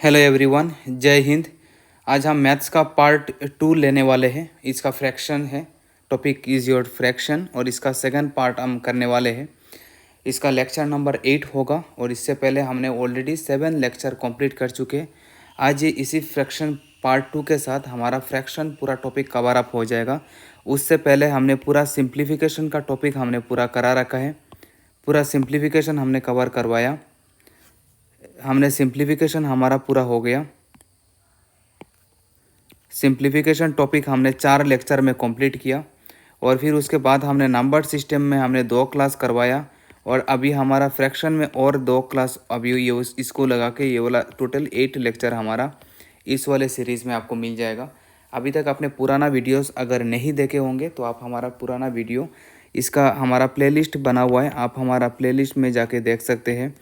Hello everyone, जय हिंद। आज हम मैथ्स का पार्ट 2 लेने वाले हैं। इसका फ्रैक्शन है, टॉपिक इज़ योर फ्रैक्शन, और इसका सेकंड पार्ट हम करने वाले हैं। इसका लेक्चर नंबर 8 होगा और इससे पहले हमने ऑलरेडी 7 लेक्चर कंप्लीट कर चुके। आज ये इसी फ्रैक्शन पार्ट 2 के साथ हमारा फ्रैक्शन पूरा टॉपिक कवर अप हो जाएगा। उससे पहले हमने पूरा सिंप्लीफिकेशन का टॉपिक हमने पूरा करा रखा है। पूरा सिंप्लीफिकेशन हमने कवर करवाया। हमने सिंप्लीफिकेशन हमारा पूरा हो गया। सिंप्लीफिकेशन टॉपिक हमने 4 लेक्चर में कंप्लीट किया और फिर उसके बाद हमने नंबर सिस्टम में हमने 2 क्लास करवाया और अभी हमारा फ्रैक्शन में और 2 क्लास अभी ये इसको लगा के ये वाला टोटल 8 लेक्चर हमारा इस वाले सीरीज़ में आपको मिल जाएगा। अभी तक आपने पुराना वीडियोस अगर नहीं देखे होंगे तो आप हमारा पुराना वीडियो इसका हमारा प्लेलिस्ट बना हुआ है, आप हमारा प्लेलिस्ट में जाके देख सकते हैं।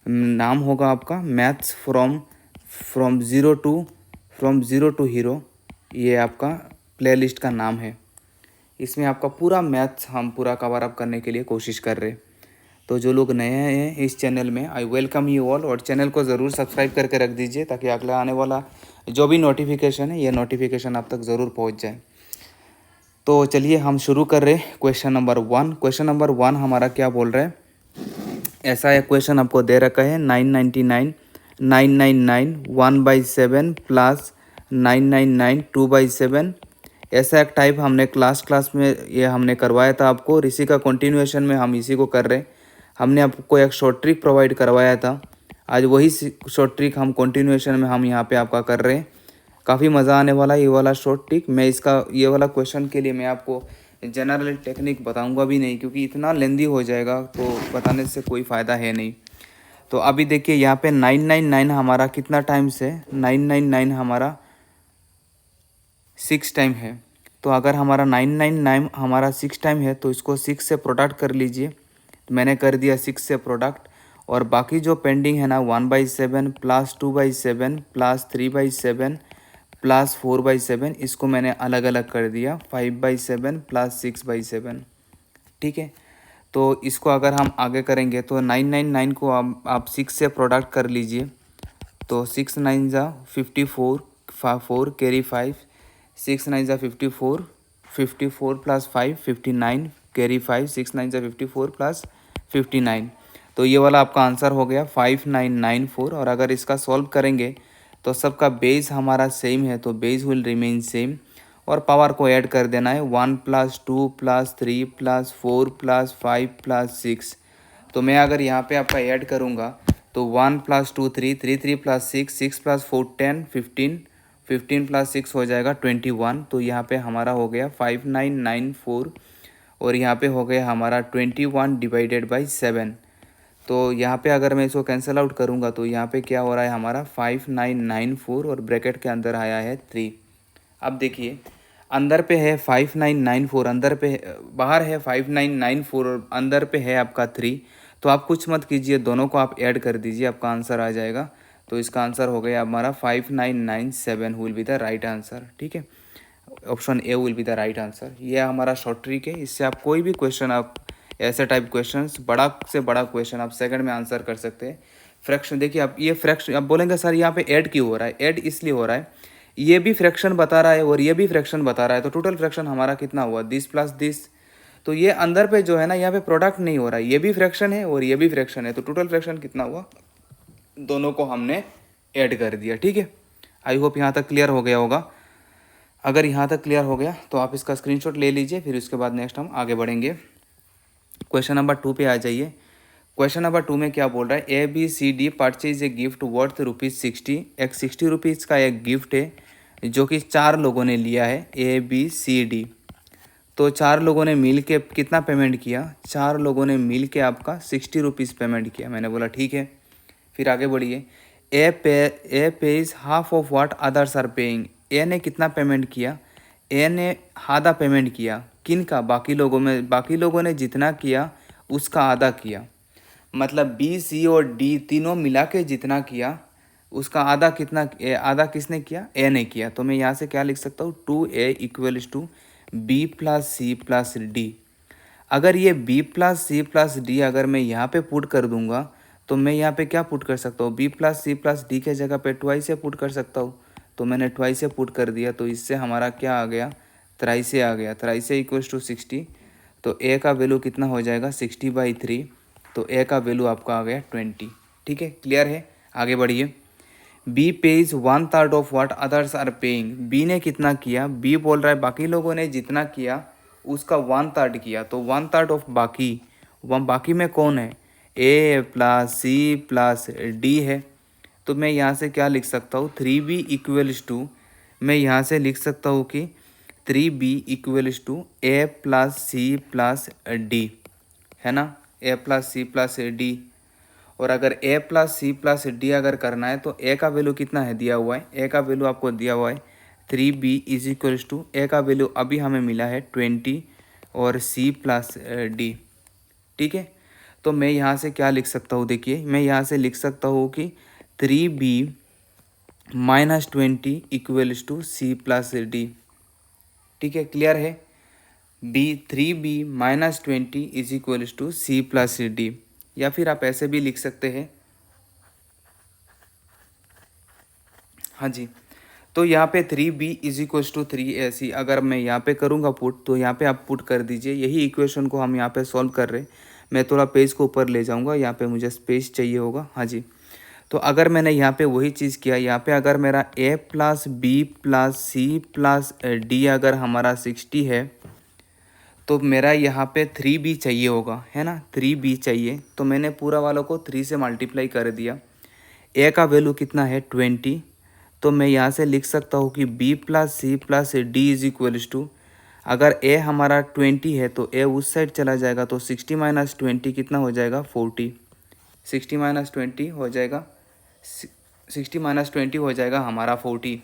नाम होगा आपका maths from zero to hero, ये आपका प्लेलिस्ट का नाम है। इसमें आपका पूरा मैथ्स हम पूरा कवर अप करने के लिए कोशिश कर रहे हैं। तो जो लोग नए हैं इस चैनल में, आई वेलकम यू ऑल, और चैनल को ज़रूर सब्सक्राइब करके रख दीजिए ताकि अगला आने वाला जो भी नोटिफिकेशन है ये नोटिफिकेशन आप तक ज़रूर पहुंच जाए। तो चलिए हम शुरू कर रहे हैं। क्वेश्चन नंबर 1 हमारा क्या बोल रहा है। ऐसा एक क्वेश्चन आपको दे रखा है 999 1/7 प्लस 999 2/7। ऐसा एक टाइप हमने क्लास में ये हमने करवाया था आपको, और इसी का कंटिन्यूएशन में हम इसी को कर रहे हैं। हमने आपको एक शॉर्ट ट्रिक प्रोवाइड करवाया था, आज वही शॉर्ट ट्रिक हम कंटिन्यूएशन में हम यहाँ पे आपका कर रहे हैं। काफ़ी मज़ा आने वाला है ये वाला शॉर्ट ट्रिक। मैं इसका ये वाला क्वेश्चन के लिए मैं आपको जनरल टेक्निक बताऊंगा भी नहीं, क्योंकि इतना लेंदी हो जाएगा तो बताने से कोई फ़ायदा है नहीं। तो अभी देखिए यहाँ पे 999 हमारा कितना टाइम्स है। 999 हमारा 6 टाइम है। तो अगर हमारा 999 हमारा 6 टाइम है तो इसको 6 से प्रोडक्ट कर लीजिए। मैंने कर दिया 6 से प्रोडक्ट, और बाकी जो पेंडिंग है ना 1/7 प्लस 2/7 प्लस 3/7 प्लस 4/7, इसको मैंने अलग अलग कर दिया 5/7 प्लस 6/7। ठीक है, तो इसको अगर हम आगे करेंगे तो 999 को आप 6 से प्रोडक्ट कर लीजिए। तो 6 9 ज़ा 54, 4 कैरी 5, 6 9 ज़ा 54, 54 प्लस 5 59 कैरी 5, 6 9 ज़ा 54 प्लस 59। तो ये वाला आपका आंसर हो गया 5994। और अगर इसका सॉल्व करेंगे तो सबका बेस हमारा सेम है, तो बेस विल रिमेन सेम, और पावर को ऐड कर देना है 1 प्लस 2 प्लस 3 प्लस 4 प्लस 5 प्लस 6। तो मैं अगर यहाँ पे आपका ऐड करूँगा तो 1 प्लस 2 3, 3 प्लस 6, 6 प्लस 4 10, 15, 15 प्लस 6 हो जाएगा 21। तो यहाँ पे हमारा हो गया 5994, और यहाँ पे हो गया हमारा 21 डिवाइडेड बाई 7। तो यहाँ पे अगर मैं इसको कैंसिल आउट करूँगा तो यहाँ पे क्या हो रहा है हमारा 5994, और ब्रैकेट के अंदर आया है 3। अब देखिए अंदर पे है 5994, अंदर पे बाहर है 5994 और अंदर पे है आपका 3। तो आप कुछ मत कीजिए, दोनों को आप ऐड कर दीजिए, आपका आंसर आ जाएगा। तो इसका आंसर हो गया हमारा 5997 will be the right answer. ठीक है, option A will be the right answer. ये हमारा शॉर्ट ट्रिक है, इससे आप कोई भी क्वेश्चन, आप ऐसे टाइप क्वेश्चंस, बड़ा से बड़ा क्वेश्चन आप सेकंड में आंसर कर सकते हैं। फ्रैक्शन देखिए, आप ये फ्रैक्शन आप बोलेंगे सर यहाँ पे ऐड क्यों हो रहा है। ऐड इसलिए हो रहा है, ये भी फ्रैक्शन बता रहा है और ये भी फ्रैक्शन बता रहा है, तो टोटल फ्रैक्शन हमारा कितना हुआ 10 प्लस 10। तो ये अंदर पे जो है ना यहाँ पे प्रोडक्ट नहीं हो रहा है, ये भी फ्रैक्शन है और ये भी फ्रैक्शन है, तो टोटल फ्रैक्शन कितना हुआ, दोनों को हमने ऐड कर दिया। ठीक है, आई होप यहाँ तक क्लियर हो गया होगा। अगर यहाँ तक क्लियर हो गया तो आप इसका स्क्रीनशॉट ले लीजिए, फिर उसके बाद नेक्स्ट हम आगे बढ़ेंगे। क्वेश्चन नंबर 2 पे आ जाइए। क्वेश्चन नंबर 2 में क्या बोल रहा है, ABCD purchase a gift worth ₹60। एक 60 रुपीज़ का एक गिफ्ट है जो कि 4 लोगों ने लिया है, ABCD। तो 4 लोगों ने मिल के कितना पेमेंट किया, 4 लोगों ने मिल के आपका 60 रुपीज़ पेमेंट किया। मैंने बोला ठीक है, फिर आगे बढ़िए। A pays half of what others are paying. A ने कितना पेमेंट किया, ए ने आधा पेमेंट किया, किन का, बाकी लोगों में, बाकी लोगों ने जितना किया उसका आधा किया। मतलब बी सी और डी तीनों मिला के जितना किया उसका आधा कितना, आधा किसने किया, ए ने किया। तो मैं यहाँ से क्या लिख सकता हूँ, 2A equals to b plus c plus d. अगर ये b plus c plus d अगर मैं यहाँ पे पुट कर दूंगा तो मैं यहाँ पे क्या पुट कर सकता हूँ, b plus c plus d के जगह पे ट्वाइस से पुट कर सकता हूँ। तो मैंने ट्वाइस से पुट कर दिया, तो इससे हमारा क्या आ गया, थ्राइस से आ गया। थ्राइस से इक्वल्स टू 60, तो ए का वैल्यू कितना हो जाएगा 60/3, तो ए का वैल्यू आपका आ गया 20। ठीक है, क्लियर है। आगे बढ़िए। B pays 1/3 of what others are paying. B ने कितना किया, बी बोल रहा है बाकी लोगों ने जितना किया उसका 1/3 किया, तो 1/3 ऑफ बाकी, बाकी में कौन है, ए प्लस सी प्लस डी है। तो मैं यहाँ से क्या लिख सकता हूँ, 3b इक्वल्स टू, मैं यहाँ से लिख सकता हूँ कि 3b equals to a plus c plus d, है ना, a plus c plus d. और अगर a plus c plus d अगर करना है तो ए का वैल्यू कितना है दिया हुआ है, ए का वैल्यू आपको दिया हुआ है 3b इज इक्वल्स टू, ए का वैल्यू अभी हमें मिला है 20 और सी प्लस डी। ठीक है, तो मैं यहाँ से क्या लिख सकता हूँ, देखिए मैं यहाँ से लिख सकता हूँ कि 3b minus 20 equals to c plus d. ठीक है, क्लियर है। B 3b minus 20 is equals to c plus d, या फिर आप ऐसे भी लिख सकते हैं। हाँ जी, तो यहाँ पे 3b is equals to 3ac अगर मैं यहाँ पे करूँगा पुट, तो यहाँ पे आप पुट कर दीजिए। यही इक्वेशन को हम यहाँ पे सॉल्व कर रहे हैं। मैं थोड़ा पेज को ऊपर ले जाऊँगा, यहाँ पे मुझे स्पेस चाहिए होगा। हाँ जी, तो अगर मैंने यहाँ पे वही चीज़ किया, यहाँ पे अगर मेरा a plus b plus c plus d अगर हमारा 60 है, तो मेरा यहाँ पे 3b चाहिए होगा, है ना, 3b चाहिए। तो मैंने पूरा वालों को 3 से मल्टीप्लाई कर दिया। a का वैल्यू कितना है 20, तो मैं यहाँ से लिख सकता हूँ कि b plus c plus d is equals to, अगर a हमारा 20 है तो a उस साइड चला जाएगा, तो 60 माइनस 20 कितना हो जाएगा 40, 60 माइनस 20 हो जाएगा 60 माइनस 20 हो जाएगा हमारा 40।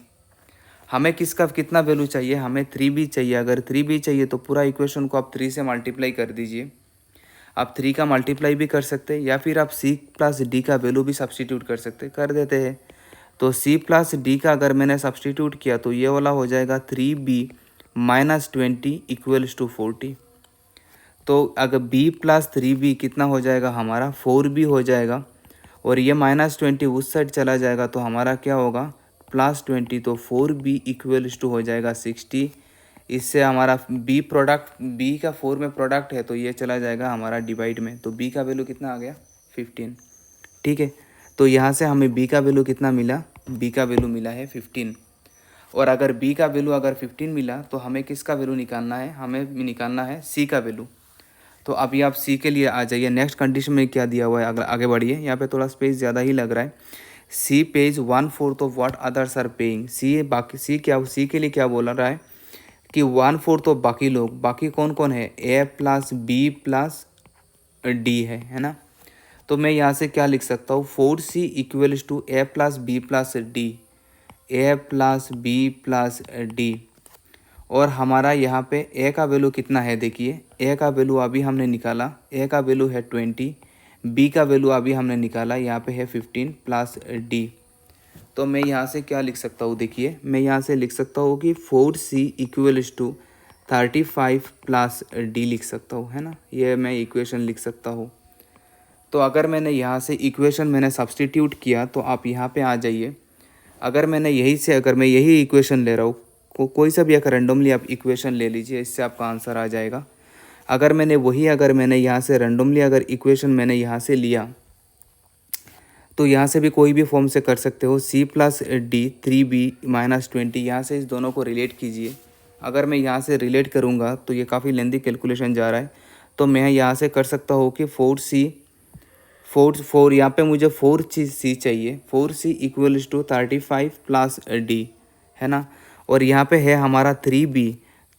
हमें किसका कितना वैल्यू चाहिए, हमें 3b चाहिए। अगर 3b चाहिए तो पूरा इक्वेशन को आप 3 से मल्टीप्लाई कर दीजिए। आप 3 का मल्टीप्लाई भी कर सकते हैं, या फिर आप c प्लस डी का वैल्यू भी सब्सटीट्यूट कर सकते, कर देते हैं। तो c प्लस डी का अगर मैंने सब्सटीट्यूट किया तो ये वाला हो जाएगा 3b माइनस 20 इक्वल्स टू 40। तो अगर b प्लस 3b कितना हो जाएगा हमारा 4b हो जाएगा, और ये माइनस 20 उस साइड चला जाएगा तो हमारा क्या होगा प्लस 20, तो 4b इक्वल्स टू हो जाएगा 60। इससे हमारा b प्रोडक्ट, b का 4 में प्रोडक्ट है तो ये चला जाएगा हमारा डिवाइड में, तो b का वैल्यू कितना आ गया 15। ठीक है, तो यहाँ से हमें b का वैल्यू कितना मिला, b का वैल्यू मिला है 15। और अगर b का वैल्यू अगर 15 मिला तो हमें किसका वैल्यू निकालना है, हमें निकालना है c का वैल्यू। तो अभी आप सी के लिए आ जाइए। नेक्स्ट कंडीशन में क्या दिया हुआ है, अगर आगे बढ़िए। यहाँ पे थोड़ा स्पेस ज़्यादा ही लग रहा है। C pays 1/4 of what others are paying. C बाकी, सी क्या, सी के लिए क्या बोल रहा है कि 1/4 ऑफ बाकी लोग, बाकी कौन कौन है, ए प्लस बी प्लस डी है ना। तो मैं यहाँ से क्या लिख सकता हूँ 4c equals to a plus b plus d, a plus b plus d. और हमारा यहाँ पे ए का वैल्यू कितना है, देखिए ए का वैल्यू अभी हमने निकाला, ए का वैल्यू है 20, बी का वैल्यू अभी हमने निकाला, यहाँ पे है 15 प्लस डी। तो मैं यहाँ से क्या लिख सकता हूँ, देखिए मैं यहाँ से लिख सकता हूँ कि 4c equals to 35 plus D लिख सकता हूँ, है ना, ये मैं इक्वेशन लिख सकता हूँ। तो अगर मैंने यहाँ से इक्वेशन मैंने सब्सटीट्यूट किया तो आप यहाँ पे आ जाइए। अगर मैंने यही से, अगर मैं यही इक्वेशन ले रहा हूँ, कोई सा भी एक रैंडमली आप इक्वेशन ले लीजिए, इससे आपका आंसर आ जाएगा। अगर मैंने यहाँ से रैंडमली अगर इक्वेशन मैंने यहाँ से लिया, तो यहाँ से भी कोई भी फॉर्म से कर सकते हो। c plus D 3b minus 20, यहाँ से इस दोनों को रिलेट कीजिए। अगर मैं यहाँ से रिलेट करूँगा तो ये काफ़ी लेंदी कैलकुलेशन जा रहा है, तो मैं यहाँ से कर सकता हूँ कि 4 यहाँ पे मुझे 4c चाहिए, 4c equals to 35 plus d, है ना। और यहाँ पे है हमारा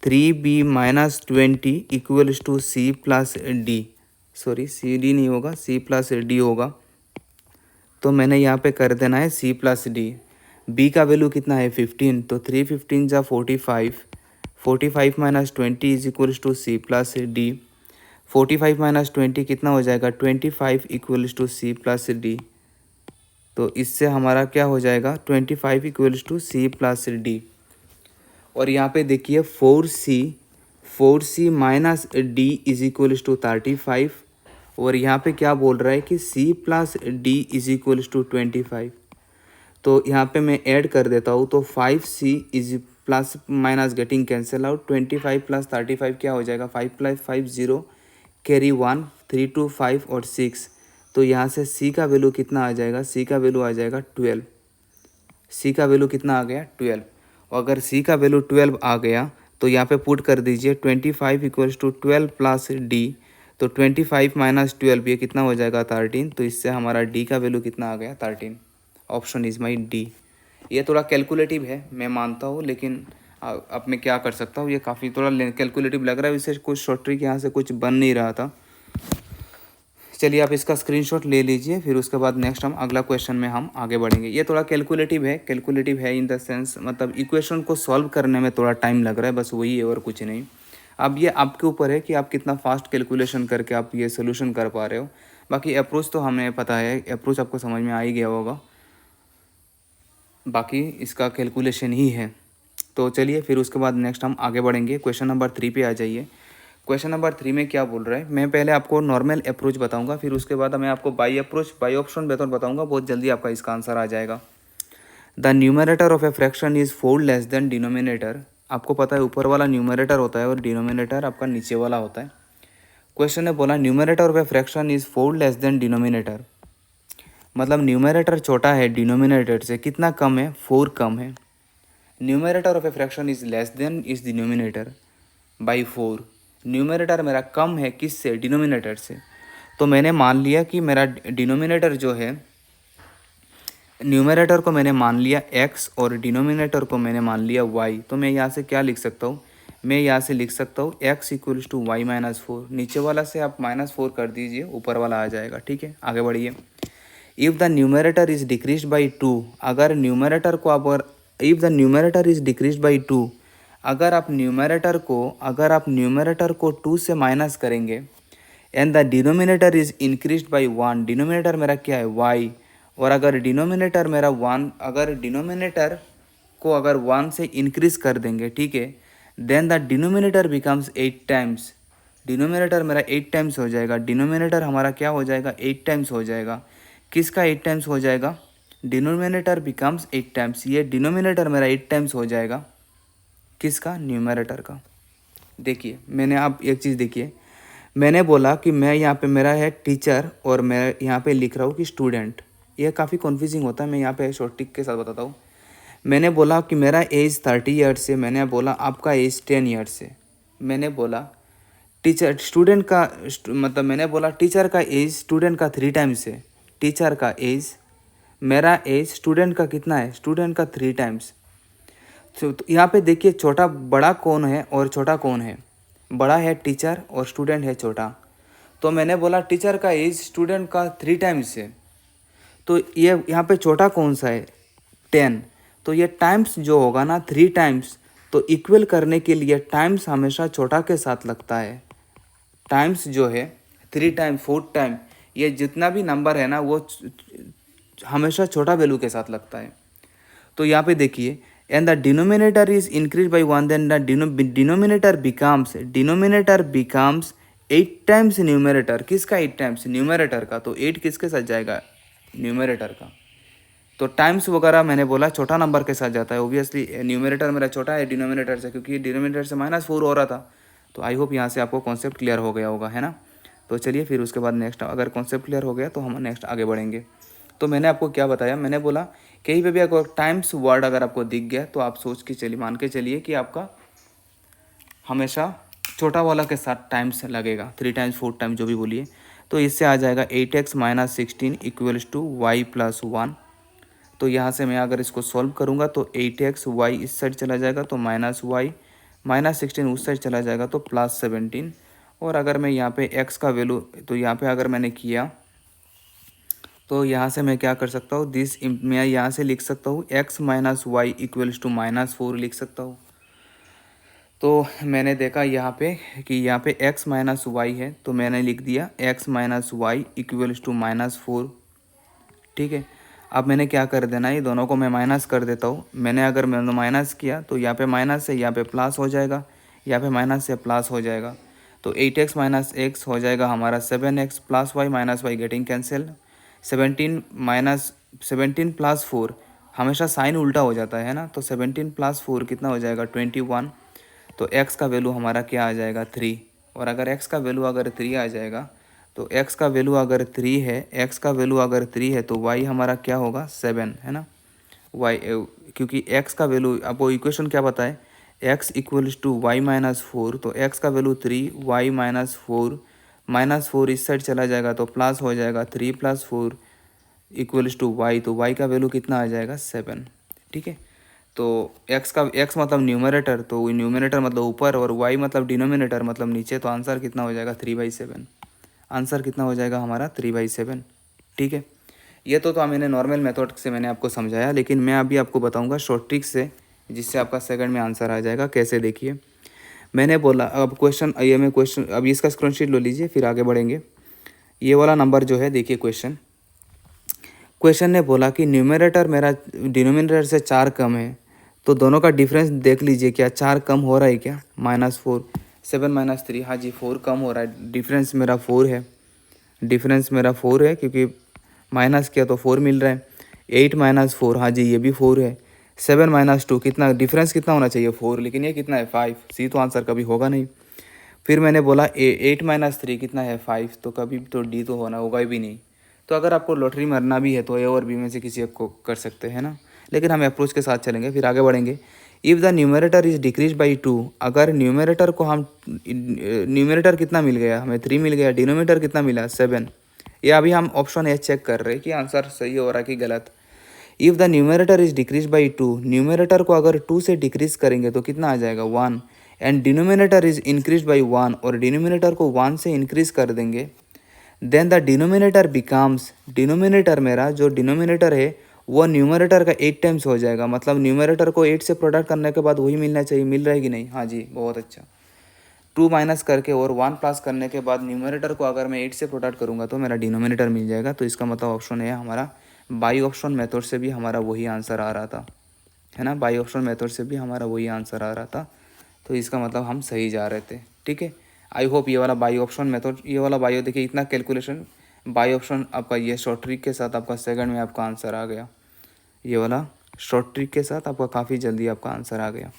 3b minus 20 equals to c plus d, sorry c d नहीं होगा, c प्लस डी होगा। तो मैंने यहाँ पे कर देना है c प्लस डी। b का वैल्यू कितना है 15, तो 3 15 जा 45, 45 minus 20 is equals to c plus d. 45 minus 20 कितना हो जाएगा 25 equals to c plus d. तो इससे हमारा क्या हो जाएगा 25 equals to c plus d. और यहाँ पे देखिए 4c minus d is equals to 35, और यहाँ पे क्या बोल रहा है कि C plus d is equals to 25। तो यहाँ पे मैं ऐड कर देता हूँ, तो 5C is plus minus getting cancel out, 25 plus 35 क्या हो जाएगा, 5 प्लस 5 0, कैरी 1, 3 2 5 और 6। तो यहाँ से C का वैल्यू कितना आ जाएगा, C का वैल्यू आ जाएगा 12। C का वैल्यू कितना आ गया, 12। और अगर C का वैल्यू 12 आ गया तो यहाँ पे पुट कर दीजिए 25 इक्वल्स टू 12 प्लस D। तो 25 माइनस 12 ये कितना हो जाएगा, 13। तो इससे हमारा D का वैल्यू कितना आ गया, 13। Option is my D. ये थोड़ा कैलकुलेटिव है मैं मानता हूँ, लेकिन अब मैं क्या कर सकता हूँ, ये काफ़ी थोड़ा कैलकुलेटिव लग रहा है, इससे कुछ शॉर्ट ट्रिक यहाँ से कुछ बन नहीं रहा था। चलिए आप इसका स्क्रीनशॉट ले लीजिए, फिर उसके बाद नेक्स्ट हम अगला क्वेश्चन में हम आगे बढ़ेंगे। ये थोड़ा कैलकुलेटिव है इन द सेंस, मतलब इक्वेशन को सॉल्व करने में थोड़ा टाइम लग रहा है, बस वही है और कुछ नहीं। अब ये आपके ऊपर है कि आप कितना फास्ट कैलकुलेशन करके आप ये सोल्यूशन कर पा रहे हो। बाकी अप्रोच तो हमें पता है, अप्रोच आपको समझ में आ ही गया होगा, बाकी इसका कैलकुलेशन ही है। तो चलिए फिर उसके बाद नेक्स्ट हम आगे बढ़ेंगे। क्वेश्चन नंबर 3 पे आ जाइए। क्वेश्चन नंबर 3 में क्या बोल रहा है, मैं पहले आपको नॉर्मल अप्रोच बताऊंगा, फिर उसके बाद मैं आपको by approach by option method बताऊंगा, बहुत जल्दी आपका इसका आंसर आ जाएगा। The numerator of a fraction is 4 less than denominator. आपको पता है ऊपर वाला न्यूमरेटर होता है और डिनोमिनेटर आपका नीचे वाला होता है। क्वेश्चन ने बोला numerator of a fraction is 4 less than denominator, मतलब न्यूमरेटर छोटा है डिनोमिनेटर से, कितना कम है, 4 कम है। Numerator of a fraction is less than is denominator by 4। Numerator मेरा कम है किससे, डिनोमिनेटर से। तो मैंने मान लिया कि मेरा डिनोमिनेटर जो है, न्यूमरेटर को मैंने मान लिया x और डिनोमिनेटर को मैंने मान लिया y। तो मैं यहाँ से क्या लिख सकता हूँ, मैं यहाँ से लिख सकता हूँ x equals to y minus 4। नीचे वाला से आप -4 कर दीजिए, ऊपर वाला आ जाएगा। ठीक है, आगे बढ़िए। If the numerator is decrease by 2, अगर न्यूमरेटर को आप, if the numerator is decrease by 2, अगर आप न्यूमरेटर को 2 से माइनस करेंगे, and the denominator is increase by 1, denominator मेरा क्या है, y। और अगर डिनोमिनेटर मेरा 1, अगर डिनोमिनेटर को अगर 1 से इंक्रीज कर देंगे, ठीक है, then the denominator becomes 8 times. Denominator मेरा 8 टाइम्स हो जाएगा, डिनोमिनेटर हमारा क्या हो जाएगा, 8 टाइम्स हो जाएगा। किसका 8 टाइम्स हो जाएगा, डिनोमिनेटर बिकम्स 8 टाइम्स। ये डिनोमिनेटर मेरा 8 टाइम्स हो जाएगा, किसका, न्यूमरेटर का। देखिए मैंने, आप एक चीज़ देखिए, मैंने बोला कि मैं यहाँ पे मेरा है टीचर और मैं यहाँ पे लिख रहा हूँ कि स्टूडेंट। ये काफ़ी कन्फ्यूजिंग होता है, मैं यहाँ पे शॉर्ट ट्रिक के साथ बताता हूँ। मैंने बोला कि मेरा एज 30 ईयर्स से, मैंने बोला आपका एज 10 ईयर्स से। मैंने बोला टीचर स्टूडेंट का मतलब मैंने बोला टीचर का एज स्टूडेंट का 3 टाइम्स है। टीचर का एज, मेरा एज स्टूडेंट का कितना है, स्टूडेंट का 3 टाइम्स। तो यहाँ पे देखिए छोटा बड़ा कौन है और छोटा कौन है, बड़ा है टीचर और स्टूडेंट है छोटा। तो मैंने बोला टीचर का एज स्टूडेंट का 3 टाइम्स है, तो ये यहाँ पे छोटा कौन सा है, 10। तो ये टाइम्स जो होगा ना 3 टाइम्स, तो इक्वल करने के लिए टाइम्स हमेशा छोटा के साथ लगता है। टाइम्स जो है 3 टाइम 4 टाइम, ये जितना भी नंबर है ना वो हमेशा छोटा वैल्यू के साथ लगता है। तो यहाँ पे देखिए, and the denominator is increase by 1, then the denominator becomes 8 times numerator. किसका 8 टाइम्स, न्यूमरेटर का। तो 8 किसके साथ जाएगा, न्यूमरेटर का। तो टाइम्स वगैरह मैंने बोला छोटा नंबर के साथ जाता है, ओबियसली न्यूमरेटर मेरा छोटा है डिनोमिनेटर से, क्योंकि डिनोमिनेटर से -4 हो रहा था। तो आई होप यहाँ से आपको कॉन्सेप्ट क्लियर हो गया होगा, है ना। तो चलिए फिर उसके बाद नेक्स्ट, अगर कॉन्सेप्ट क्लियर हो गया तो हम नेक्स्ट आगे बढ़ेंगे। तो मैंने आपको क्या बताया, मैंने बोला कहीं पे भी अगर टाइम्स वर्ड अगर आपको दिख गया तो आप सोच के चलिए, मान के चलिए कि आपका हमेशा छोटा वाला के साथ टाइम्स लगेगा, 3 टाइम्स 4 टाइम्स जो भी बोलिए। तो इससे आ जाएगा 8x - 16 इक्वल्स टू y + 1। तो यहाँ से मैं अगर इसको सॉल्व करूँगा तो 8x, y इस साइड चला जाएगा तो -y, -16 उस साइड चला जाएगा तो +17। और अगर मैं यहाँ पे x का वैल्यू, तो यहाँ पे अगर मैंने किया तो यहाँ से मैं क्या कर सकता हूँ, मैं यहाँ से लिख सकता हूँ x - y इक्वल्स टू -4 लिख सकता हूँ। तो मैंने देखा यहाँ पे कि यहाँ पे x - y है, तो मैंने लिख दिया x - y इक्वल्स टू -4। ठीक है, अब मैंने क्या कर देना, ये दोनों को मैं माइनस कर देता हूँ। मैंने माइनस किया तो यहाँ पे माइनस है, यहाँ पे प्लस हो जाएगा, यहाँ पे माइनस से प्लस हो जाएगा। तो 8x माइनस एक्स हो जाएगा हमारा 7x plus y minus y getting cancel. 17 plus 4, हमेशा साइन उल्टा हो जाता है ना, तो 17 प्लस 4 कितना हो जाएगा 21। तो x का वैल्यू हमारा क्या आ जाएगा 3। और अगर x का वैल्यू अगर 3 आ जाएगा तो x का वैल्यू अगर 3 है, x का वैल्यू अगर 3 है तो y हमारा क्या होगा 7 है ना। y क्योंकि x का वैल्यू, आपको इक्वेशन क्या बताए, x equals to y minus 4, तो x का वैल्यू 3, y माइनस फोर इस साइड चला जाएगा तो प्लस हो जाएगा 3 प्लस 4 इक्वल्स टू y, तो y का वैल्यू कितना आ जाएगा 7। ठीक है, तो x मतलब न्यूमरेटर, तो न्यूमरेटर मतलब ऊपर और y मतलब डिनोमिनेटर मतलब नीचे, तो आंसर कितना हो जाएगा 3/7। आंसर कितना हो जाएगा हमारा 3/7। ठीक है, ये तो मैंने नॉर्मल मेथड से मैंने आपको समझाया, लेकिन मैं अभी आपको बताऊंगा शॉर्ट ट्रिक से, जिससे आपका सेकंड में आंसर आ जाएगा। कैसे, देखिए मैंने बोला, अब क्वेश्चन अभी इसका स्क्रीनशॉट ले लीजिए, फिर आगे बढ़ेंगे। ये वाला नंबर जो है, देखिए क्वेश्चन ने बोला कि न्यूमरेटर मेरा डिनोमिनेटर से 4 कम है, तो दोनों का डिफरेंस देख लीजिए, क्या 4 कम हो रहा है क्या, -4, 7 - 3, हाँ जी 4 कम हो रहा है, डिफरेंस मेरा 4 है, डिफरेंस मेरा 4 है, क्योंकि माइनस किया तो 4 मिल रहा है। 8 - 4, हाँ जी ये भी 4 है। 7 - 2, कितना डिफरेंस कितना होना चाहिए 4, लेकिन ये कितना है 5, सी तो आंसर कभी होगा नहीं। फिर मैंने बोला 8 - 3 कितना है 5, तो कभी तो डी तो होगा भी नहीं। तो अगर आपको लॉटरी मरना भी है तो ए और बी में से किसी एक को कर सकते हैं ना, लेकिन हम अप्रोच के साथ चलेंगे, फिर आगे बढ़ेंगे। If the numerator is decrease by 2, अगर न्यूमरेटर को हम न्यूमरेटर कितना मिल गया हमें 3 मिल गया, डिनोमिनेटर कितना मिला 7। ये अभी हम ऑप्शन ए चेक कर रहे हैं कि आंसर सही हो रहा है कि गलत। If the numerator is decrease by 2, numerator को अगर 2 से डिक्रीज करेंगे तो कितना आ जाएगा 1, and denominator is increase by 1, और डिनोमिनेटर को 1 से इंक्रीज कर देंगे, then the denominator becomes, denominator मेरा जो डिनोमिनेटर है वो न्यूमरेटर का 8 टाइम्स हो जाएगा, मतलब न्यूमरेटर को 8 से प्रोडक्ट करने के बाद वही मिलना चाहिए, मिल रहा है कि नहीं, हाँ जी बहुत अच्छा। 2 माइनस करके और 1 प्लस करने के बाद न्यूमरेटर को अगर मैं 8 से प्रोडक्ट करूँगा तो मेरा डिनोमिनेटर मिल जाएगा, तो इसका मतलब ऑप्शन है हमारा। बाई ऑप्शन मेथड से भी हमारा वही आंसर आ रहा था, है ना, बाई ऑप्शन मेथड से भी हमारा वही आंसर आ रहा था, तो इसका मतलब हम सही जा रहे थे। ठीक है, आई होप ये वाला बाई ऑप्शन मेथड, ये वाला बायो, देखिए इतना कैलकुलेशन बाई ऑप्शन आपका, ये शॉर्ट ट्रिक के साथ आपका सेकंड में आपका आंसर आ गया, ये वाला शॉर्ट ट्रिक के साथ आपका काफ़ी जल्दी आपका आंसर आ गया।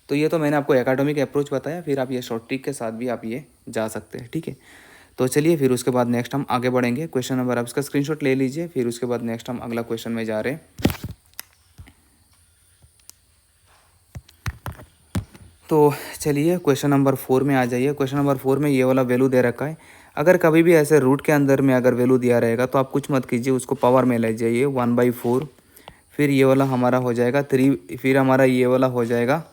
तो ये तो मैंने आपको एकेडमिक अप्रोच बताया, फिर आप ये शॉर्ट ट्रिक के साथ भी आप ये जा सकते हैं। ठीक है, तो चलिए फिर उसके बाद नेक्स्ट हम आगे बढ़ेंगे। क्वेश्चन नंबर आप इसका स्क्रीनशॉट ले लीजिए, फिर उसके बाद नेक्स्ट हम अगला क्वेश्चन में जा रहे हैं। तो चलिए क्वेश्चन नंबर 4 में आ जाइए। क्वेश्चन नंबर 4 में ये वाला वैल्यू दे रखा है। अगर कभी भी ऐसे रूट के अंदर में अगर वैल्यू दिया रहेगा तो आप कुछ मत कीजिए, उसको पावर में ले जाइए 1/4, फिर ये वाला हमारा हो जाएगा 3, फिर हमारा ये वाला हो जाएगा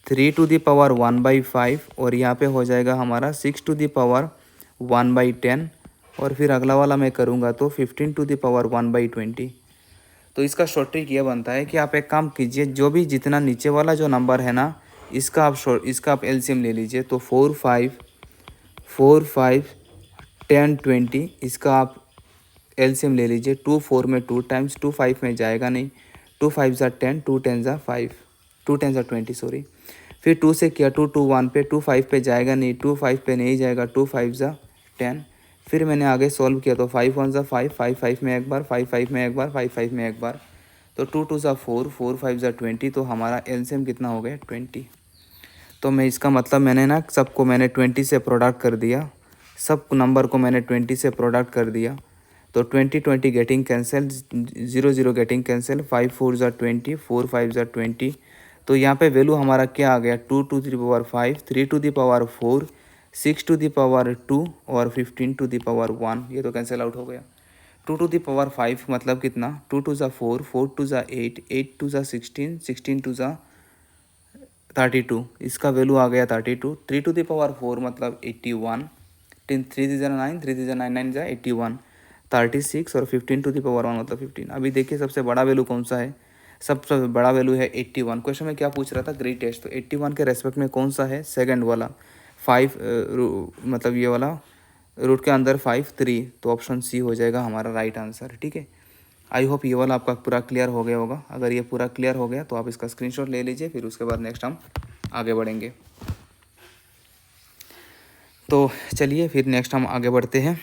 3 टू द पावर 1/5, और यहाँ पे हो जाएगा हमारा 6 टू द पावर 1/10, और फिर अगला वाला मैं करूँगा तो 15 टू द पावर 1/20। तो इसका शॉर्ट ट्रिक ये बनता है कि आप एक काम कीजिए, जो भी जितना नीचे वाला जो नंबर है ना, इसका आप एलसीएम ले लीजिए, तो 4 5 10 20, इसका आप एलसीएम ले लीजिए। 2 4 में 2 टाइम्स, 2 5 में जाएगा नहीं, 2 5 ज़ा 10, 2 10 ज़ा 5, 2 10 ज़ा 20 सॉरी। फिर 2 से किया 2 2 1 पे, 2 5 पे जाएगा नहीं, 2 5 पे नहीं जाएगा, 2 5 ज़ा 10। फिर मैंने आगे सॉल्व किया तो 5 1 ज़ा 5, 5 5 में एक बार, 5 5 में एक बार, 5 5 में एक बार, तो 2 2 ज़ा 4, 4 5 ज़ा 20, तो हमारा एलसीएम कितना हो गया 20। तो मैं इसका मतलब मैंने ना सबको मैंने 20 से प्रोडक्ट कर दिया, सब नंबर को मैंने 20 से प्रोडक्ट कर दिया, तो 20 20 गेटिंग कैंसिल, 0 0 गेटिंग कैंसिल, 5 4 ज़ा 20, 4 5 ज़ा 20, तो यहाँ पे वैल्यू हमारा क्या आ गया 2 to the power 5, 3 to the power 4, 6 to the power 2, और 15 टू द पावर 1, ये तो कैंसिल आउट हो गया। 2 टू द पावर 5 मतलब कितना, 2 2 ज़ा 4, 4 2 ज़ा 8, 8 2 ज़ा 16, 16 2 ज़ा 32, इसका वैल्यू आ गया 32। 3 टू द पावर 4 मतलब 81, 3 3 ज़ा 9, 3 ज़ा 9 9 ज़ा 81, 36, और 15 टू द पावर 1 मतलब 15। अभी देखिए सबसे बड़ा वैल्यू कौन सा है, सबसे बड़ा वैल्यू है 81। क्वेश्चन में क्या पूछ रहा था, ग्रेटेस्ट, तो 81 के रेस्पेक्ट में कौन सा है, सेकंड वाला 5, मतलब ये वाला रूट के अंदर 5 3, तो ऑप्शन सी हो जाएगा हमारा राइट आंसर। ठीक है, आई होप ये वाला आपका पूरा क्लियर हो गया होगा। अगर ये पूरा क्लियर हो गया तो आप इसका स्क्रीनशॉट ले लीजिए, फिर उसके बाद नेक्स्ट हम आगे बढ़ेंगे। तो चलिए फिर नेक्स्ट हम आगे बढ़ते हैं।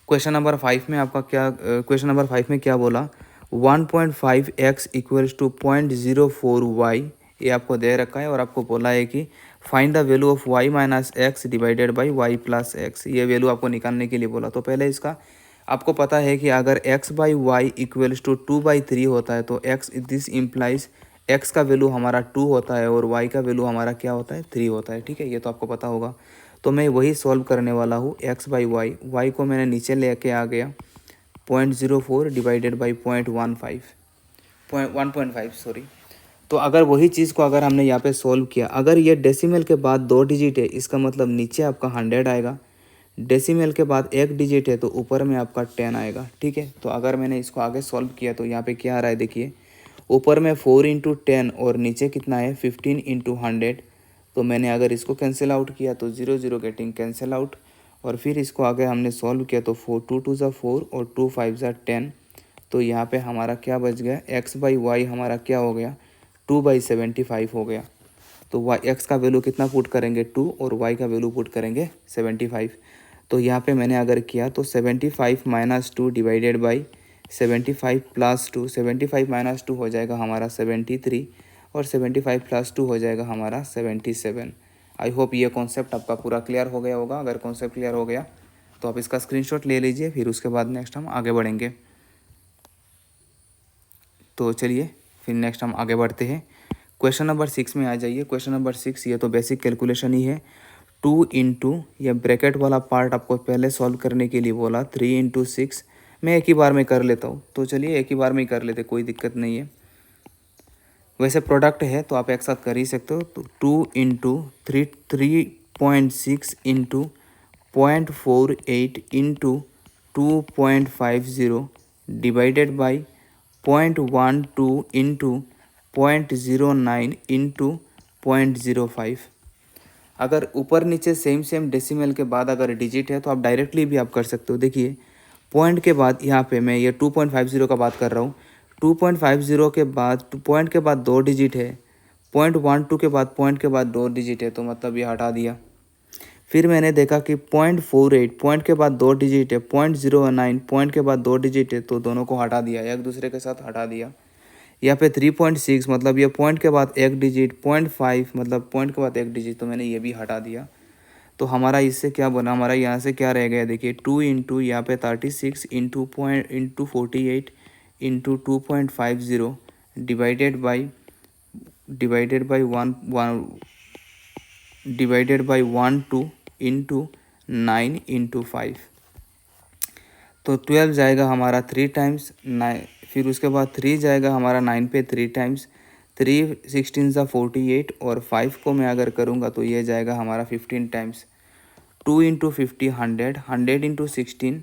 क्वेश्चन नंबर 5 में आपका क्या क्वेश्चन नंबर 5 में क्या बोला, 1.5x इक्वल्स टू 0.04y, ये आपको दे रखा है और आपको बोला है कि find the value of y minus x divided by y plus x, ये वैल्यू आपको निकालने के लिए बोला। तो पहले इसका आपको पता है कि अगर x by y equals to 2/3 होता है तो x दिस इम्प्लाइज x का वैल्यू हमारा 2 होता है और y का वैल्यू हमारा क्या होता है 3 होता है। ठीक है, ये तो आपको पता होगा। तो मैं वही सॉल्व करने वाला हूँ। x बाई वाई, वाई को मैंने नीचे लेके आ गया 0.04 डिवाइडेड बाई 1.5 सॉरी। तो अगर वही चीज़ को अगर हमने यहाँ पे सॉल्व किया, अगर ये डेसिमल के बाद 2 डिजिट है, इसका मतलब नीचे आपका 100 आएगा। डेसिमल के बाद 1 डिजिट है तो ऊपर में आपका 10 आएगा। ठीक है, तो अगर मैंने इसको आगे सॉल्व किया तो यहाँ पे क्या आ रहा है देखिए, ऊपर में 4 इंटू 10 और नीचे कितना है 15 इंटू 100। तो मैंने अगर इसको कैंसिल आउट किया तो 0 0 गेटिंग कैंसिल आउट, और फिर इसको आगे हमने सॉल्व किया तो 4 2 2 ज़ा 4 और 2 5 ज़ा 10। तो यहाँ पे हमारा क्या बच गया, x बाई वाई हमारा क्या हो गया 2/75 हो गया। तो वाई एक्स का वैल्यू कितना पुट करेंगे 2 और वाई का वैल्यू पुट करेंगे 75। तो यहाँ पे मैंने अगर किया तो 75 minus 2 divided by 75 plus 2, 75 minus 2 हो जाएगा हमारा 73 और 75 प्लस 2 हो जाएगा हमारा 77। आई होप ये कॉन्सेप्ट आपका पूरा क्लियर हो गया होगा। अगर कॉन्सेप्ट क्लियर हो गया तो आप इसका स्क्रीनशॉट ले लीजिए, फिर उसके बाद नेक्स्ट हम आगे बढ़ेंगे। तो चलिए फिर नेक्स्ट हम आगे बढ़ते हैं। क्वेश्चन नंबर 6 में आ जाइए। क्वेश्चन नंबर 6 ये तो बेसिक कैलकुलेशन ही है। 2 इंटू, ये ब्रैकेट वाला पार्ट आपको पहले सॉल्व करने के लिए बोला 3 इंटू 6, मैं एक ही बार में कर लेता हूँ। तो चलिए एक ही बार में ही कर लेते, कोई दिक्कत नहीं है। वैसे प्रोडक्ट है तो आप एक साथ कर ही सकते हो। तो 2 into 3.6 into 0.48 into 2.50 divided by 0.12 into 0.09 into 0.05। अगर ऊपर नीचे सेम डेसिमल के बाद अगर डिजिट है तो आप डायरेक्टली भी आप कर सकते हो। देखिए पॉइंट के बाद यहाँ पे मैं ये 2.50 का बात कर रहा हूँ। 2.50 के बाद पॉइंट के बाद 2 डिजिट है, 0.12 के बाद पॉइंट के बाद 2 डिजिट है, तो मतलब ये हटा दिया। फिर मैंने देखा कि 0.48 पॉइंट के बाद 2 डिजिट है, 0.09 पॉइंट के बाद 2 डिजिट है, तो दोनों को हटा दिया, एक दूसरे के साथ हटा दिया। यहाँ पे 3.6 मतलब ये पॉइंट के बाद 1 डिजिट, 0.5 मतलब पॉइंट के बाद 1 डिजिट, तो मैंने ये भी हटा दिया। तो हमारा इससे क्या बना, हमारा यहाँ से क्या रह गया देखिए 2 इंटू यहाँ पे 36 into 48 into 2.50 divided by 1 2 into 9 into 5। तो 12 जाएगा हमारा 3 टाइम्स 9, फिर उसके बाद 3 जाएगा हमारा 9 पे 3 टाइम्स, 3 16 सा 48 और 5 को मैं अगर करूँगा तो ये जाएगा हमारा 15 टाइम्स। 2 इंटू 50 100, 100 इंटू 16,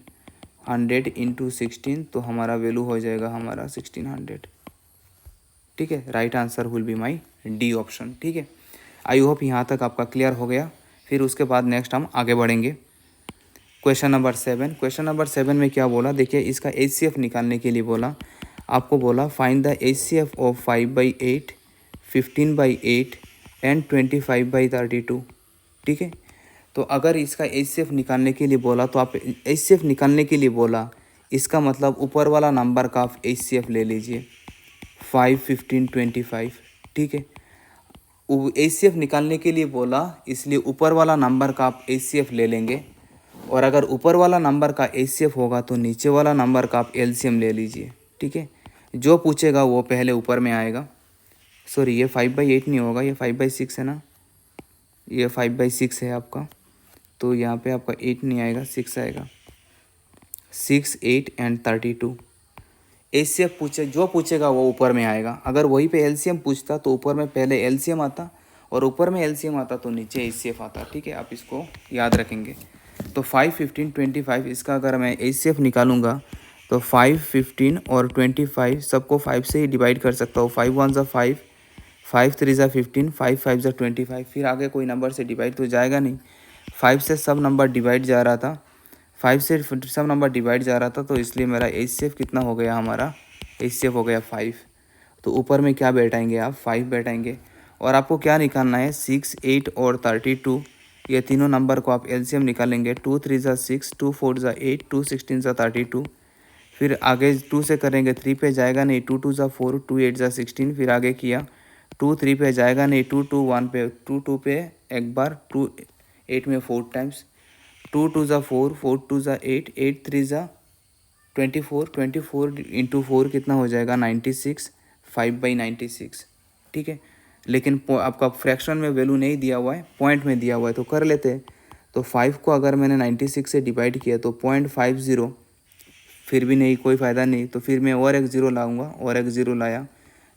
100 इंटू 16, तो हमारा वैल्यू हो जाएगा हमारा 1600। ठीक है, right answer will be my D option. ठीक है, आई होप यहाँ तक आपका क्लियर हो गया। फिर उसके बाद नेक्स्ट हम आगे बढ़ेंगे। क्वेश्चन नंबर 7, क्वेश्चन नंबर 7 में क्या बोला देखिए, इसका HCF निकालने के लिए बोला, आपको बोला find the HCF of 5/8, 15/8 and 25/32। ठीक है, तो अगर इसका HCF निकालने के लिए बोला तो आप HCF निकालने के लिए बोला, इसका मतलब ऊपर वाला नंबर का आप HCF ले लीजिए 5, 15, 25। ठीक है, HCF निकालने के लिए बोला इसलिए ऊपर वाला नंबर का आप HCF ले लेंगे, और अगर ऊपर वाला नंबर का HCF होगा तो नीचे वाला नंबर का आप LCM ले लीजिए। ठीक है, जो पूछेगा वो पहले ऊपर में आएगा। सॉरी, ये 5/8 नहीं होगा, ये 5/6 है ना, ये 5/6 है आपका, तो यहाँ पे आपका 8 नहीं आएगा, 6 आएगा। 6, 8 एंड 32। HCF पूछे, जो पूछेगा वो ऊपर में आएगा। अगर वहीं पे LCM पूछता तो ऊपर में पहले LCM आता, और ऊपर में LCM आता तो नीचे HCF आता। ठीक है, आप इसको याद रखेंगे। तो 5, 15, 25 इसका अगर मैं HCF निकालूंगा तो 5, 15 और 25 सबको 5 से ही डिवाइड कर सकता हूँ। 5 1 ज़ा 5, 5 3 ज़ा 15, 5 5 ज़ा 25। फिर आगे कोई नंबर से डिवाइड तो जाएगा नहीं, 5 से सब नंबर डिवाइड जा रहा था, 5 से सब नंबर डिवाइड जा रहा था, तो इसलिए मेरा HCF कितना हो गया, हमारा HCF हो गया 5। तो ऊपर में क्या बैठाएंगे आप, 5 बैठाएंगे। और आपको क्या निकालना है, 6, 8 और 32 ये तीनों नंबर को आप एलसीएम निकालेंगे। 2 3 ज़ा 6, 2 4 ज़ा 8, 2 16 ज़ा 32। फिर आगे 2 से करेंगे, 3 पे जाएगा नहीं, 2 2 ज़ा 4, 2 8 ज़ा 16। फिर आगे किया, 2 3 पे जाएगा नहीं, 2 2 1 पे, 2 2 पे एक बार, 2 8 में 4 टाइम्स, 2 2 ज़ा 4, 4 2 ज़ा 8, 8 3 ज़ा 24, 24 इंटू 4 कितना हो जाएगा 96, 5/96। ठीक है, लेकिन आपका फ्रैक्शन में वैल्यू नहीं दिया हुआ है, पॉइंट में दिया हुआ है, तो कर लेते हैं। तो 5 को अगर मैंने 96 से डिवाइड किया तो 0.50, फिर भी नहीं, कोई फ़ायदा नहीं, तो फिर मैं और एक ज़ीरो लाऊंगा, और एक ज़ीरो लाया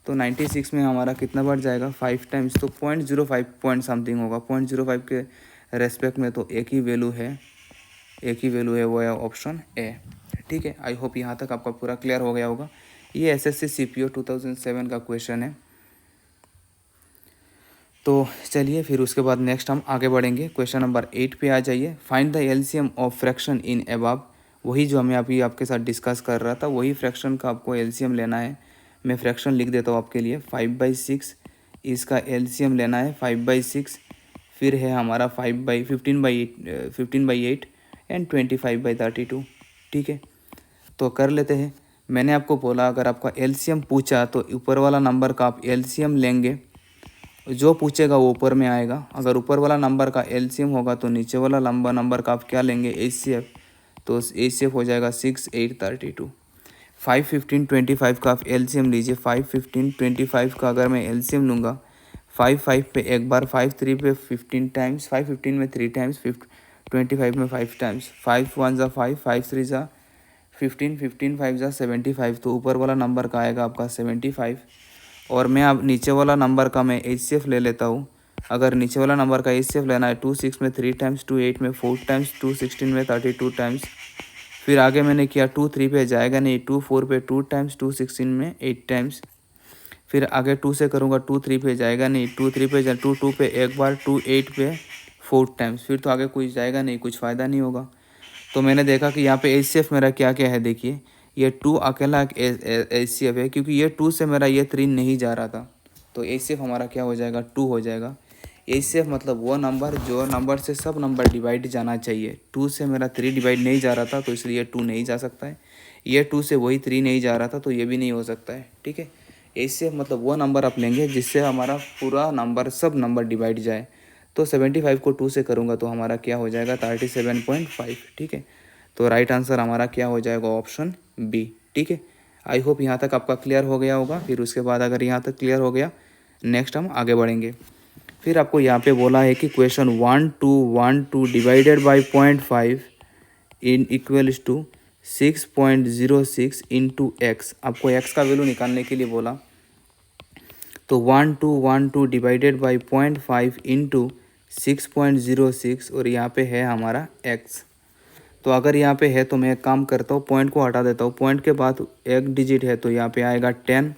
तो 96 में हमारा कितना बढ़ जाएगा 5 टाइम्स, तो 0.05 पॉइंट समथिंग होगा। 0.05 के रेस्पेक्ट में तो एक ही वैल्यू है, वो है ऑप्शन ए। ठीक है, आई होप यहाँ तक आपका पूरा क्लियर हो गया होगा। ये एसएससी सीपीओ 2007 का क्वेश्चन है। तो चलिए फिर उसके बाद नेक्स्ट हम आगे बढ़ेंगे। क्वेश्चन नंबर 8 पे आ जाइए। Find the LCM of fraction in above. वही जो हमें अभी आपके साथ डिस्कस कर रहा था, वही फ्रैक्शन का आपको एलसीएम लेना है। मैं फ्रैक्शन लिख देता हूँ आपके लिए। 5/6 इसका एलसीएम लेना है, 5/6। फिर है हमारा 15/8 एंड 25/32। ठीक है, तो कर लेते हैं। मैंने आपको बोला अगर आपका एलसीएम पूछा तो ऊपर वाला नंबर का आप एलसीएम लेंगे, जो पूछेगा वो ऊपर में आएगा। अगर ऊपर वाला नंबर का एलसीएम होगा तो नीचे वाला लंबा नंबर का आप क्या लेंगे, एचसीएफ। तो एचसीएफ हो जाएगा 6 8 32। 5 15 25 का आप एलसीएम लीजिए। 5 15 25 का अगर मैं एलसीएम लूँगा, 5 5 पे एक बार, 5 3 पे 15 टाइम्स, 5 15 में 3 टाइम्स, 25 में 5 टाइम्स, 5 1 ज़ा 5, 5 3 ज़ा 15, 15 5 ज़ा 75। तो ऊपर वाला नंबर का आएगा आपका 75। और मैं अब नीचे वाला नंबर का मैं एचसीएफ ले लेता हूँ। अगर नीचे वाला नंबर का एचसीएफ लेना है, 2 6 में 3 टाइम्स, 2 8 में 4 टाइम्स, 2 16 में 32 टाइम्स। फिर आगे मैंने किया, 2 3 पे जाएगा नहीं, 2 4 पे 2 टाइम्स, 2 16 में 8 टाइम्स। फिर आगे 2 से करूँगा, 2 3 पे जाएगा नहीं, 2 3 पे 2 2 पे एक बार, 2 8 पे 4 टाइम्स। फिर तो आगे कुछ जाएगा नहीं, कुछ फ़ायदा नहीं होगा। तो मैंने देखा कि यहाँ पे एचसीएफ मेरा क्या क्या है। देखिए, ये 2 अकेला एचसीएफ है, क्योंकि ये 2 से मेरा ये 3 नहीं जा रहा था। तो एचसीएफ हमारा क्या हो जाएगा, 2 हो जाएगा। एचसीएफ मतलब वो नंबर जो नंबर से सब नंबर डिवाइड जाना चाहिए। 2 से मेरा 3 डिवाइड नहीं जा रहा था, तो इसलिए 2 नहीं जा सकता है। ये 2 से वही 3 नहीं जा रहा था, तो ये भी नहीं हो सकता है। ठीक है, एचसीएफ मतलब वो नंबर आप लेंगे जिससे हमारा पूरा नंबर सब नंबर डिवाइड जाए। तो 75 को 2 से करूँगा तो हमारा क्या हो जाएगा 37.5। ठीक है, तो राइट आंसर हमारा क्या हो जाएगा, ऑप्शन बी। ठीक है, आई होप यहाँ तक आपका क्लियर हो गया होगा। फिर उसके बाद अगर यहाँ तक क्लियर हो गया, नेक्स्ट हम आगे बढ़ेंगे। फिर आपको यहाँ पे बोला है कि question 1 2 1 2 divided by 0.5 in equals to 6.06 into x. आपको एक्स का वैल्यू निकालने के लिए बोला। तो 1 2 1 2 डिवाइडेड बाई 0.5 इंटू 6.06, और यहाँ पे है हमारा एक्स। तो अगर यहाँ पे है तो मैं एक काम करता हूँ, पॉइंट को हटा देता हूँ। पॉइंट के बाद एक डिजिट है तो यहाँ पे आएगा 10।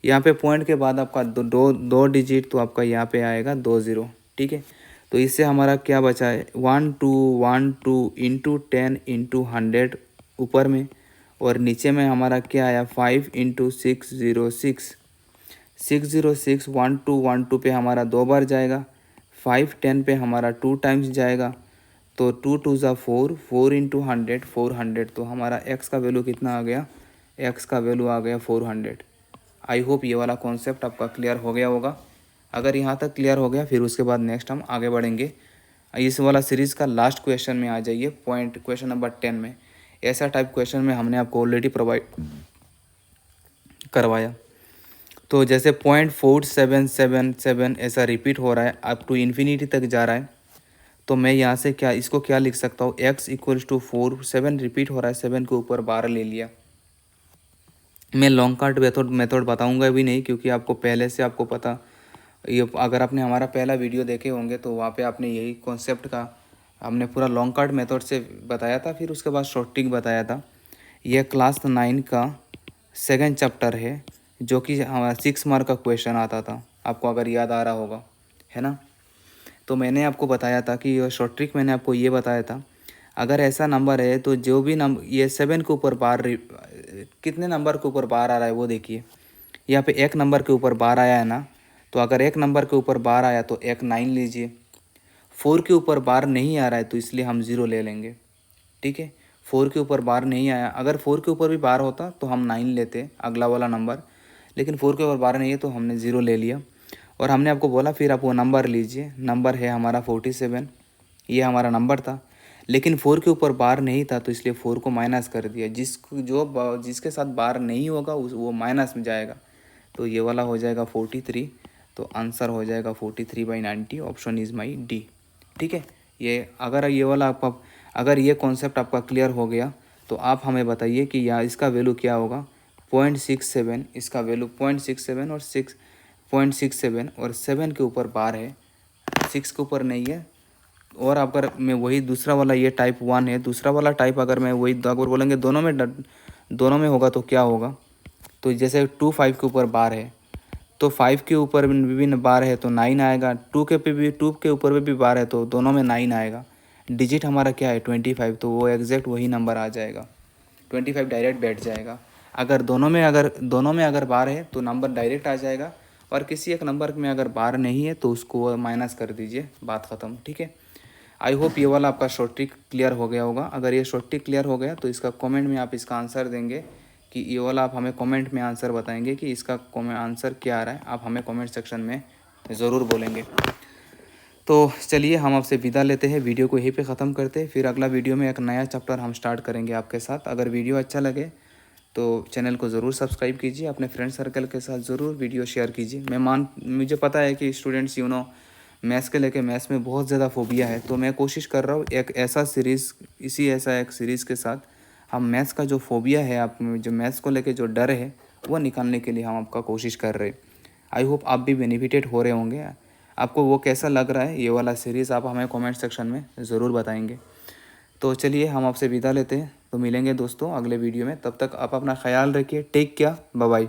यहाँ पे पॉइंट के बाद आपका दो डिजिट, तो आपका यहाँ पे आएगा 2 0। ठीक है, तो इससे हमारा क्या बचा है, 1 2 1 2 इंटू 10 इंटू 100 ऊपर में, और नीचे में हमारा क्या आया 5 इंटू 606। 606 1 2 1 2 पे हमारा 2 बार जाएगा। 5 10 पे हमारा 2 टाइम्स जाएगा। तो 2 2 ज़ा 4, 4 इंटू 100 400। तो हमारा एक्स का वैल्यू कितना आ गया, एक्स का वैल्यू आ गया 400। आई होप ये वाला कॉन्सेप्ट आपका क्लियर हो गया होगा। अगर यहाँ तक क्लियर हो गया, फिर उसके बाद नेक्स्ट हम आगे बढ़ेंगे। इस वाला सीरीज़ का लास्ट क्वेश्चन में आ जाइए, पॉइंट क्वेश्चन नंबर 10 में। ऐसा टाइप क्वेश्चन में हमने आपको ऑलरेडी प्रोवाइड करवाया। तो जैसे 0.4777 ऐसा रिपीट हो रहा है, अप टू इन्फिनिटी तक जा रहा है। तो मैं यहाँ से क्या इसको क्या लिख सकता हूँ, x इक्वल्स टू 4, 7 रिपीट हो रहा है, 7 के ऊपर 12 ले लिया। मैं लॉन्ग कार्ड मेथड बताऊंगा भी नहीं, क्योंकि आपको पहले से आपको पता, ये अगर आपने हमारा पहला वीडियो देखे होंगे तो वहाँ पे आपने यही कॉन्सेप्ट का हमने पूरा लॉन्ग कार्ड मेथड से बताया था। फिर उसके बाद शॉर्ट ट्रिक बताया था। यह क्लास 9 का सेकंड चैप्टर है, जो कि हमारा 6 मार्क का क्वेश्चन आता था, आपको अगर याद आ रहा होगा, है ना। तो मैंने आपको बताया था कि ये शॉर्ट ट्रिक मैंने आपको ये बताया था, अगर ऐसा नंबर है तो जो भी नंबर ये 7 के ऊपर बार, कितने नंबर के ऊपर बार आ रहा है वो देखिए। यहाँ पे एक नंबर के ऊपर बार आया है ना, तो अगर एक नंबर के ऊपर बार आया तो एक 9 लीजिए। 4 के ऊपर बार नहीं आ रहा है तो इसलिए हम 0 ले लेंगे, ठीक है। 4 के ऊपर बार नहीं आया, अगर 4 के ऊपर भी बार होता तो हम 9 लेते अगला वाला नंबर, लेकिन 4 के ऊपर बार नहीं है तो हमने 0 ले लिया। और हमने आपको बोला फिर आप वो नंबर लीजिए, नंबर है हमारा 47, ये हमारा नंबर था, लेकिन 4 के ऊपर बार नहीं था तो इसलिए 4 को माइनस कर दिया। जिसके साथ बार नहीं होगा वो माइनस में जाएगा, तो ये वाला हो जाएगा 43। तो आंसर हो जाएगा 43/90, ऑप्शन इज़ माई डी, ठीक है। ये वाला आपका, अगर ये कॉन्सेप्ट आपका क्लियर हो गया तो आप हमें बताइए कि यहाँ इसका वैल्यू क्या होगा। 0.67, इसका वैल्यू 0.67 और 6.67 और 7 के ऊपर बार है, 6 के ऊपर नहीं है। और अगर मैं वही दूसरा वाला, ये टाइप 1 है, दूसरा वाला टाइप अगर मैं वही अगर बोलेंगे दोनों में होगा तो क्या होगा। तो जैसे 2 5 के ऊपर बार है तो 5 के ऊपर विभिन्न बार है तो 9 आएगा, 2 के ऊपर भी बार है तो दोनों में 9 आएगा। डिजिट हमारा क्या है 25, तो वो एग्जैक्ट वही नंबर आ जाएगा, 25 डायरेक्ट बैठ जाएगा। अगर दोनों में अगर बार है तो नंबर डायरेक्ट आ जाएगा, और किसी एक नंबर में अगर बार नहीं है तो उसको माइनस कर दीजिए, बात ख़त्म, ठीक है। आई होप ये वाला आपका शॉर्ट ट्रिक क्लियर हो गया होगा। अगर ये शॉर्ट ट्रिक क्लियर हो गया तो इसका कमेंट में आप इसका आंसर देंगे कि ये वाला, आप हमें कमेंट में आंसर बताएंगे कि इसका आंसर क्या आ रहा है, आप हमें कमेंट सेक्शन में ज़रूर बोलेंगे। तो चलिए हम आपसे विदा लेते हैं, वीडियो को यहीं पे ख़त्म करते हैं, फिर अगला वीडियो में एक नया चैप्टर हम स्टार्ट करेंगे आपके साथ। अगर वीडियो अच्छा लगे तो चैनल को ज़रूर सब्सक्राइब कीजिए, अपने फ्रेंड सर्कल के साथ ज़रूर वीडियो शेयर कीजिए। मुझे पता है कि स्टूडेंट्स मैथ्स के लेके मैथ्स में बहुत ज़्यादा फोबिया है, तो मैं कोशिश कर रहा हूँ एक ऐसा एक सीरीज़ के साथ हम मैथ्स का जो फोबिया है, आप जो मैथ्स को लेके जो डर है वो निकालने के लिए हम आपका कोशिश कर रहे हैं। आई होप आप भी बेनिफिटेड हो रहे होंगे। आपको वो कैसा लग रहा है ये वाला सीरीज़, आप हमें कमेंट सेक्शन में ज़रूर बताएंगे। तो चलिए हम आपसे विदा लेते हैं, तो मिलेंगे दोस्तों अगले वीडियो में। तब तक आप अपना ख्याल रखिए, टेक केयर, बाय बाय।